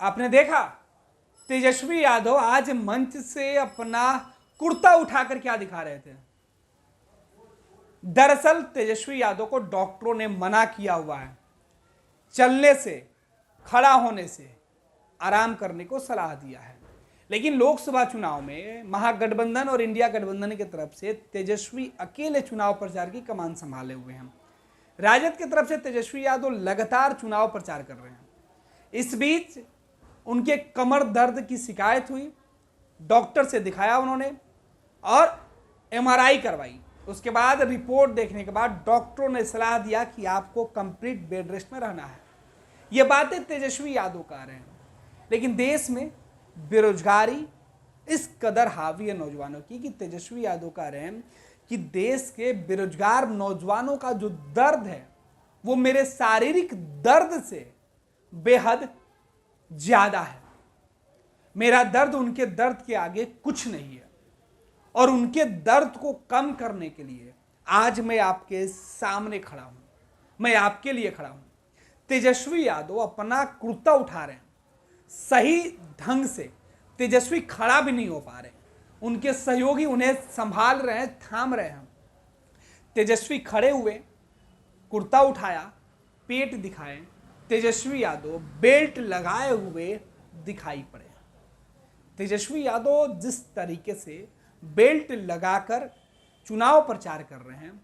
आपने देखा तेजस्वी यादव आज मंच से अपना कुर्ता उठाकर क्या दिखा रहे थे। दरअसल तेजस्वी यादव को डॉक्टरों ने मना किया हुआ है, चलने से, खड़ा होने से, आराम करने को सलाह दिया है। लेकिन लोकसभा चुनाव में महागठबंधन और इंडिया गठबंधन की तरफ से तेजस्वी अकेले चुनाव प्रचार की कमान संभाले हुए हैं। राजद की तरफ से तेजस्वी यादव लगातार चुनाव प्रचार कर रहे हैं। इस बीच उनके कमर दर्द की शिकायत हुई, डॉक्टर से दिखाया उन्होंने और एमआरआई करवाई। उसके बाद रिपोर्ट देखने के बाद डॉक्टरों ने सलाह दिया कि आपको कंप्लीट बेड रेस्ट में रहना है। ये बातें तेजस्वी यादव कह रहे हैं। लेकिन देश में बेरोजगारी इस कदर हावी है नौजवानों की कि तेजस्वी यादव कह रहे हैं कि देश के बेरोजगार नौजवानों का जो दर्द है वो मेरे शारीरिक दर्द से बेहद ज्यादा है। मेरा दर्द उनके दर्द के आगे कुछ नहीं है और उनके दर्द को कम करने के लिए आज मैं आपके सामने खड़ा हूं, मैं आपके लिए खड़ा हूं। तेजस्वी यादव अपना कुर्ता उठा रहे हैं, सही ढंग से तेजस्वी खड़ा भी नहीं हो पा रहे, उनके सहयोगी उन्हें संभाल रहे हैं, थाम रहे हैं। तेजस्वी खड़े हुए, कुर्ता उठाया, पेट दिखाए, तेजस्वी यादव बेल्ट लगाए हुए दिखाई पड़े। तेजस्वी यादव जिस तरीके से बेल्ट लगाकर चुनाव प्रचार कर रहे हैं,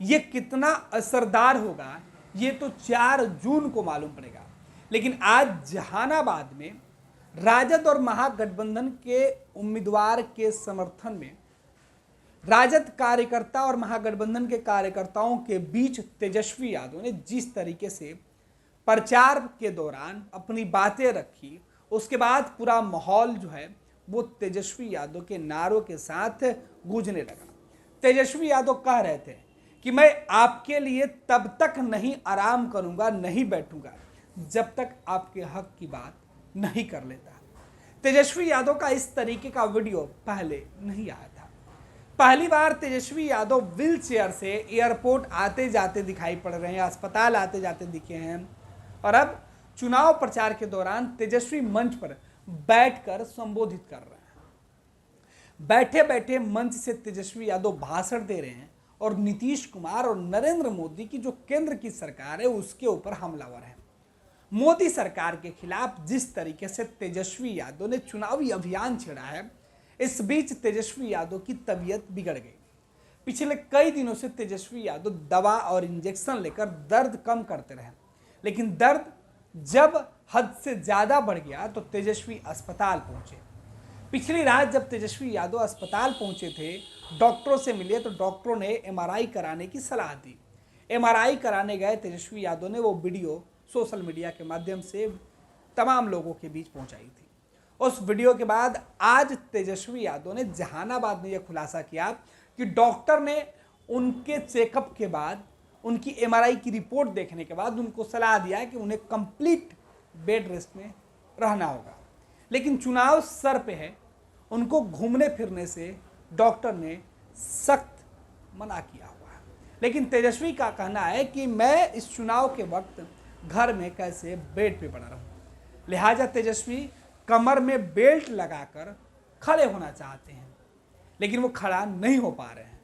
ये कितना असरदार होगा ये तो 4 जून को मालूम पड़ेगा। लेकिन आज जहानाबाद में राजद और महागठबंधन के उम्मीदवार के समर्थन में राजद कार्यकर्ता और महागठबंधन के कार्यकर्ताओं के बीच तेजस्वी यादव ने जिस तरीके से प्रचार के दौरान अपनी बातें रखी, उसके बाद पूरा माहौल जो है वो तेजस्वी यादव के नारों के साथ गूंजने लगा। तेजस्वी यादव कह रहे थे कि मैं आपके लिए तब तक नहीं आराम करूंगा, नहीं बैठूंगा जब तक आपके हक की बात नहीं कर लेता। तेजस्वी यादव का इस तरीके का वीडियो पहले नहीं आया था। पहली बार तेजस्वी यादव व्हील चेयर से एयरपोर्ट आते जाते दिखाई पड़ रहे हैं, अस्पताल आते जाते दिखे हैं और अब चुनाव प्रचार के दौरान तेजस्वी मंच पर बैठकर संबोधित कर रहे हैं। बैठे बैठे मंच से तेजस्वी यादव भाषण दे रहे हैं और नीतीश कुमार और नरेंद्र मोदी की जो केंद्र की सरकार है उसके ऊपर हमलावर है। मोदी सरकार के खिलाफ जिस तरीके से तेजस्वी यादव ने चुनावी अभियान छेड़ा है, इस बीच तेजस्वी यादव की तबीयत बिगड़ गई। पिछले कई दिनों से तेजस्वी यादव दवा और इंजेक्शन लेकर दर्द कम करते रहे, लेकिन दर्द जब हद से ज्यादा बढ़ गया तो तेजस्वी अस्पताल पहुंचे। पिछली रात जब तेजस्वी यादव अस्पताल पहुंचे थे, डॉक्टरों से मिले तो डॉक्टरों ने एमआरआई कराने की सलाह दी। एमआरआई कराने गए तेजस्वी यादव ने वो वीडियो सोशल मीडिया के माध्यम से तमाम लोगों के बीच पहुंचाई थी। उस वीडियो के बाद आज तेजस्वी यादव ने जहानाबाद में यह खुलासा किया कि डॉक्टर ने उनके चेकअप के बाद, उनकी एमआरआई की रिपोर्ट देखने के बाद उनको सलाह दिया कि उन्हें कंप्लीट बेड रेस्ट में रहना होगा। लेकिन चुनाव सर पे है, उनको घूमने फिरने से डॉक्टर ने सख्त मना किया हुआ है। लेकिन तेजस्वी का कहना है कि मैं इस चुनाव के वक्त घर में कैसे बेड पे पड़ा रहूं, लिहाजा तेजस्वी कमर में बेल्ट लगाकर खड़े होना चाहते हैं, लेकिन वो खड़ा नहीं हो पा रहे हैं।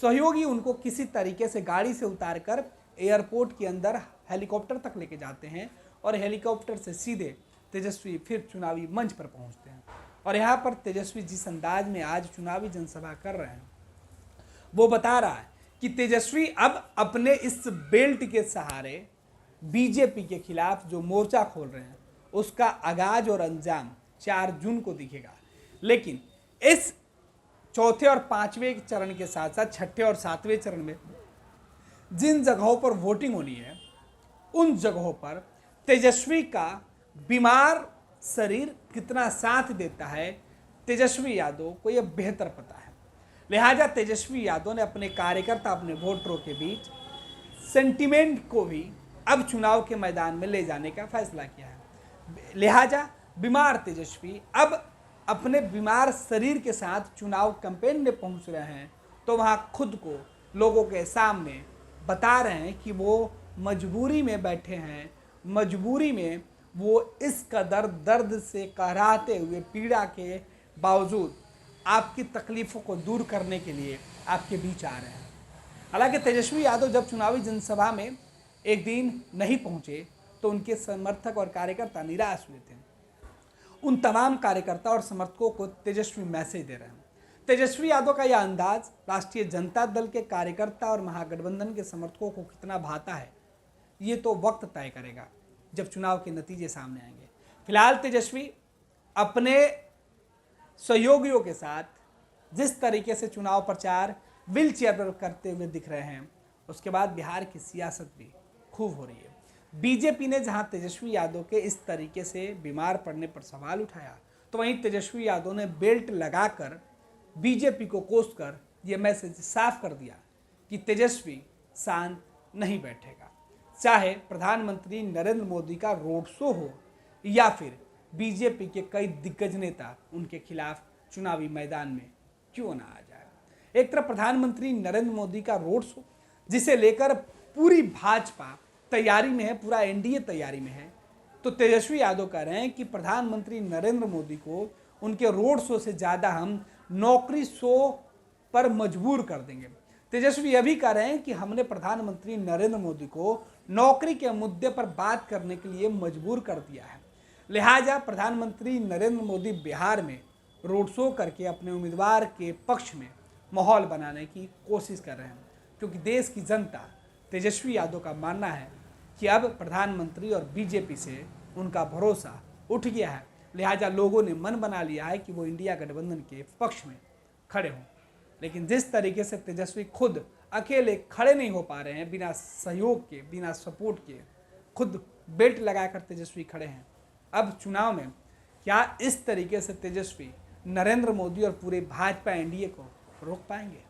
सहयोगी उनको किसी तरीके से गाड़ी से उतारकर एयरपोर्ट के अंदर हेलीकॉप्टर तक लेके जाते हैं और हेलीकॉप्टर से सीधे तेजस्वी फिर चुनावी मंच पर पहुंचते हैं। और यहाँ पर तेजस्वी जिस अंदाज में आज चुनावी जनसभा कर रहे हैं वो बता रहा है कि तेजस्वी अब अपने इस बेल्ट के सहारे बीजेपी के खिलाफ जो मोर्चा खोल रहे हैं उसका आगाज और अंजाम 4 जून को दिखेगा। लेकिन इस चौथे और 5वें चरण के साथ साथ छठे और 7वें चरण में जिन जगहों पर वोटिंग होनी है उन जगहों पर तेजस्वी का बीमार शरीर कितना साथ देता है, तेजस्वी यादव को यह बेहतर पता है। लिहाजा तेजस्वी यादव ने अपने कार्यकर्ता, अपने वोटरों के बीच सेंटिमेंट को भी अब चुनाव के मैदान में ले जाने का फैसला किया है। लिहाजा बीमार तेजस्वी अब अपने बीमार शरीर के साथ चुनाव कैंपेन में पहुंच रहे हैं, तो वहां खुद को लोगों के सामने बता रहे हैं कि वो मजबूरी में बैठे हैं, मजबूरी में वो इस कदर दर्द से कहराते हुए, पीड़ा के बावजूद आपकी तकलीफ़ों को दूर करने के लिए आपके बीच आ रहे हैं। हालांकि तेजस्वी यादव जब चुनावी जनसभा में एक दिन नहीं पहुंचे तो उनके समर्थक और कार्यकर्ता निराश हुए थे। उन तमाम कार्यकर्ता और समर्थकों को तेजस्वी मैसेज दे रहे हैं। तेजस्वी यादव का यह अंदाज राष्ट्रीय जनता दल के कार्यकर्ता और महागठबंधन के समर्थकों को कितना भाता है, ये तो वक्त तय करेगा जब चुनाव के नतीजे सामने आएंगे। फिलहाल तेजस्वी अपने सहयोगियों के साथ जिस तरीके से चुनाव प्रचार व्हील चेयर पर करते हुए दिख रहे हैं, उसके बाद बिहार की सियासत भी खूब हो रही है। बीजेपी ने जहां तेजस्वी यादव के इस तरीके से बीमार पड़ने पर सवाल उठाया, तो वहीं तेजस्वी यादव ने बेल्ट लगाकर बीजेपी को कोसकर यह मैसेज साफ कर दिया कि तेजस्वी शांत नहीं बैठेगा, चाहे प्रधानमंत्री नरेंद्र मोदी का रोड शो हो या फिर बीजेपी के कई दिग्गज नेता उनके खिलाफ चुनावी मैदान में क्यों ना आ जाए। एक तरफ प्रधानमंत्री नरेंद्र मोदी का रोड शो, जिसे लेकर पूरी भाजपा तैयारी में है, पूरा एनडीए तैयारी में है, तो तेजस्वी यादव कह रहे हैं कि प्रधानमंत्री नरेंद्र मोदी को उनके रोड शो से ज़्यादा हम नौकरी शो पर मजबूर कर देंगे। तेजस्वी यह भी कह रहे हैं कि हमने प्रधानमंत्री नरेंद्र मोदी को नौकरी के मुद्दे पर बात करने के लिए मजबूर कर दिया है, लिहाजा प्रधानमंत्री नरेंद्र मोदी बिहार में रोड शो करके अपने उम्मीदवार के पक्ष में माहौल बनाने की कोशिश कर रहे हैं, क्योंकि देश की जनता, तेजस्वी यादव का मानना है कि अब प्रधानमंत्री और बीजेपी से उनका भरोसा उठ गया है, लिहाजा लोगों ने मन बना लिया है कि वो इंडिया गठबंधन के पक्ष में खड़े हों। लेकिन जिस तरीके से तेजस्वी खुद अकेले खड़े नहीं हो पा रहे हैं, बिना सहयोग के, बिना सपोर्ट के, खुद बेल्ट लगाकर तेजस्वी खड़े हैं, अब चुनाव में क्या इस तरीके से तेजस्वी नरेंद्र मोदी और पूरे भाजपा एनडीए को रोक पाएंगे?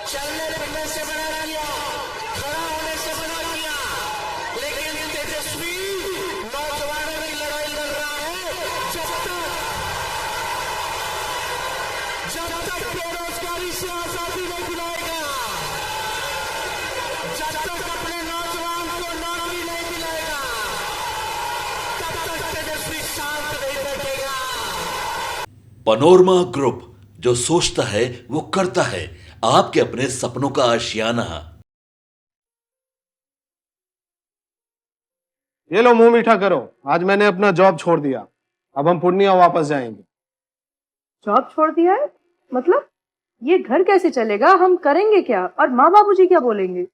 चलने फिरने से बना किया, खड़ा होने से बना किया, लेकिन तेजस्वी नौजवानों की लड़ाई लड़ रहा है। जब तक बेरोजगारी से आजादी नहीं दिलाएगा, जब तक अपने नौजवान को नौकरी नहीं दिलाएगा, तब तक तेजस्वी शांत नहीं बैठेगा। पैनोरमा ग्रुप, जो सोचता है वो करता है। आपके अपने सपनों का आशियाना। ये लो मुंह मीठा करो, आज मैंने अपना जॉब छोड़ दिया, अब हम पूर्णिया वापस जाएंगे। जॉब छोड़ दिया है? मतलब ये घर कैसे चलेगा? हम करेंगे क्या? और माँ बाबूजी क्या बोलेंगे?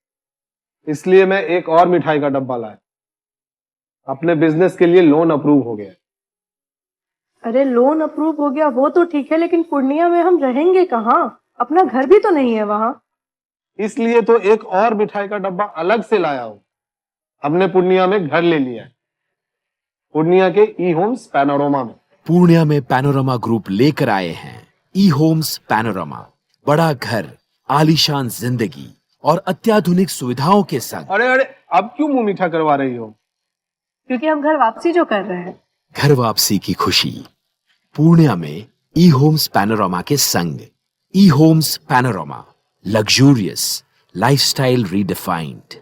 इसलिए मैं एक और मिठाई का डब्बा लाया। अपने बिजनेस के लिए लोन अप्रूव हो गया। अरे लोन अप्रूव हो गया वो तो ठीक है, लेकिन पूर्णिया में हम रहेंगे कहाँ? अपना घर भी तो नहीं है वहां। इसलिए तो एक और मिठाई का डब्बा अलग से लाया हूं। हमने पूर्णिया में घर ले लिया है, पूर्णिया के ई होम्स पैनोरमा में। पूर्णिया में पैनोरमा ग्रुप लेकर आए हैं ई होम्स पैनोरमा। बड़ा घर, आलीशान जिंदगी और अत्याधुनिक सुविधाओं के संग। अरे अब क्यों मुंह मीठा करवा रही हो? क्योंकि हम घर वापसी जो कर रहे हैं। घर वापसी की खुशी पूर्णिया में ई होम्स पैनोरमा के संग। E homes panorama, luxurious lifestyle redefined.